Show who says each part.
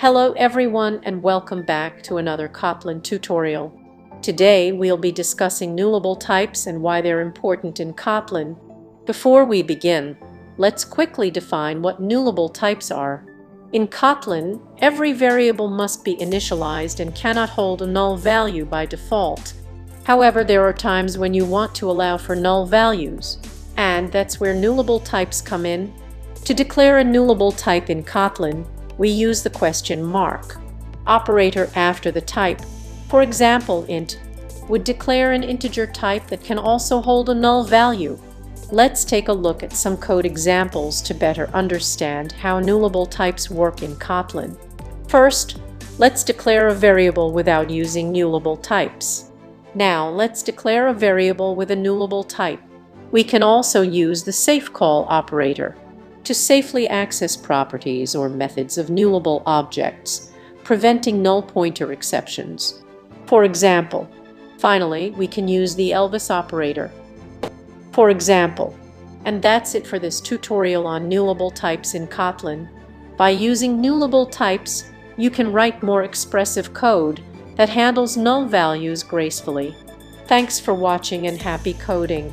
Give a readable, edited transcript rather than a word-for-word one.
Speaker 1: Hello everyone and welcome back to another Kotlin tutorial. Today we'll be discussing nullable types and why they're important in Kotlin. Before we begin, let's quickly define what nullable types are. In Kotlin, every variable must be initialized and cannot hold a null value by default. However, there are times when you want to allow for null values, and that's where nullable types come in. To declare a nullable type in Kotlin, we use the question mark operator after the type. For example, int would declare an integer type that can also hold a null value. Let's take a look at some code examples to better understand how nullable types work in Kotlin. First, let's declare a variable without using nullable types. Now, let's declare a variable with a nullable type. We can also use the safeCall operator to safely access properties or methods of nullable objects, preventing null pointer exceptions. For example, finally, we can use the Elvis operator. For example, and that's it for this tutorial on nullable types in Kotlin. By using nullable types, you can write more expressive code that handles null values gracefully. Thanks for watching and happy coding!